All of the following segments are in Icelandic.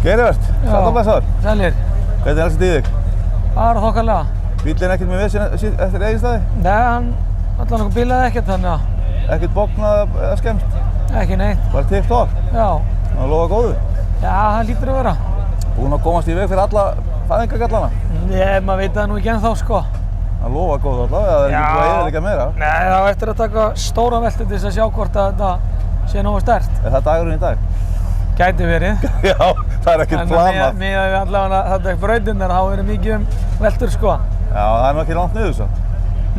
Geirivert, sæll og blessaður. Sælir. Hvernig er allt í þig? Bara þokkalega. Bíllinn ekkert með vesen eftir Egilsstaði? Nei, hann allan okkur bílaði ekkert þannig að... Ekkert bóknað eða skemmst? Ekki neitt. Bara tipp-topp? Já. Það lofa góðu? Já, það lítur að vera. Búinn að komast í veg fyrir alla fæðingargallana? Nei, maður veit það nú ekki ennþá, sko. Það lofa góðu allavega, það er ekki búið að eyðileggja meira? Nei, það á eftir að taka stóra veltu til þess að sjá hvort að þetta sé nógu sterkt. Er það dagurinn í dag? Gæti verið. Já, það er ekkert planað. En miðað við allavega þetta brautirnar, þá verið mikið veltur, sko. Já, það er nú ekki langt niður svo.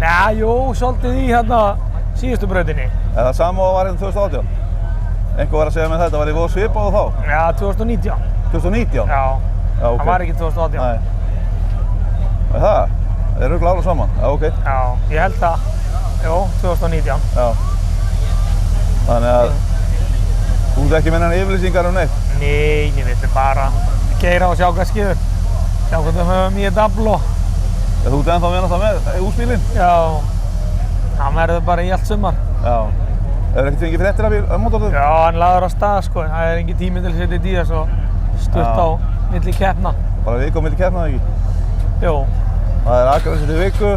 Nei, jú, svolítið í hérna síðustu brautinni. Er það sama og var hérna 2018? Einhver var að segja með þetta, var ég voru svipað á þá? Já, 2019. 2019? Já, Já, ok. Það var ekki 2018. Nei. Er það? Þeir eru örugglega alveg saman? Já, ok. Já, ég held það. Jú, 2019. Já. Þannig að þú ert ekki með neina yfirlýsingar um neitt? Nei, ég veit bara keyra og sjá hvað skeður. Sjá hvað við höfum í þetta afl og... Þú ert ennþá með náttúrulega með húsbílinn? Já, hann verður bara í allt sumar. Já. Hefur ekkert fengið fréttir af mótornum? Já, hann laður á stað, sko. Það er engin tími til að setja í þess og stutt á milli keppna. Bara viku á milli keppna, eða ekki? Jú. Það er Akranes eftir viku.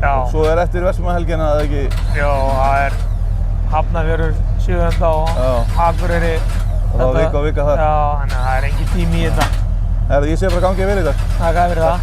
Já. Og svo er eftir Vestmannahelgina, eða ekki? Jú, það er Hafnarfjörður 7. og Akureyri. Og þá viku á vika þar. Já, þannig að það er engin tími í þetta. Herðu, ég sé bara gangið vel í dag. Það er fyrir það.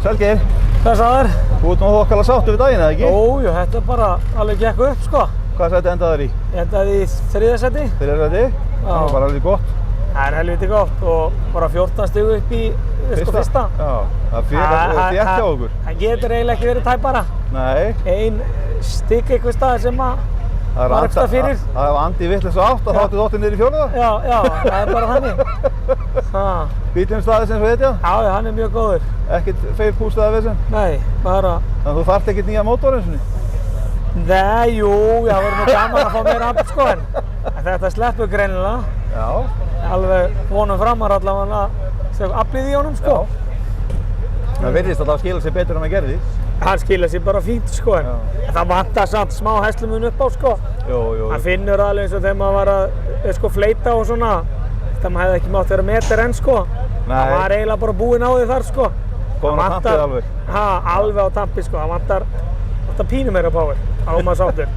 Sæll Geir. Blessaður. Þú ert nú þokkalega sáttur við daginn, eða ekki? Jú, þetta bara alveg gekk upp, sko. Hvað sæti endaði þér í? Ég endaði í 3. sæti. 3. sæti? Það var bara alveg gott. Það er helviti gott og bara 14 stigu upp í fyrsta. Já, það er þétt hjá okkur. Það getur eiginlega ekki verið tæpara. Nei. Ein stikk einhver staðar sem að var ekstra fyrir. Það var andi í vitleysu átt og þá ætti þóttinn niður í 4. Já, það er bara þannig. Bíllinn staðist eins og þetta? Já, hann er mjög góður. Ekkert feilpústað af þessu? Nei, bara... Þannig að þú þarft ekkert nýja mótor eins og niður? Nei, jú, það verður nú gaman að fá meira afl, sko, en þetta sleppur greinilega. Já. Alveg vonum framar allavega aflið í honum, sko. Það virðist að það skila sér betur en maður gerði. Hann skila sér bara fínt, sko, en það vantar samt smá herslumun upp á, sko. Jú. Hann finnur alveg eins og þegar maður var að sko, fleyta og svona. Það maður hefði ekki mátt vera meter enn, sko. Nei. Það var eiginlega bara búinn á því þar, sko. Kominn á tampið alveg? Ha, alveg á tampið, sko. Það vantar pínu meira power. Á maður sáttur.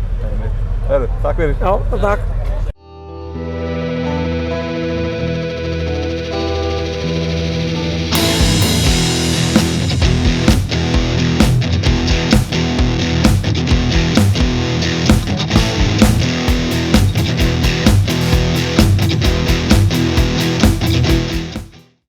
Herru, takk fyrir. Já, takk.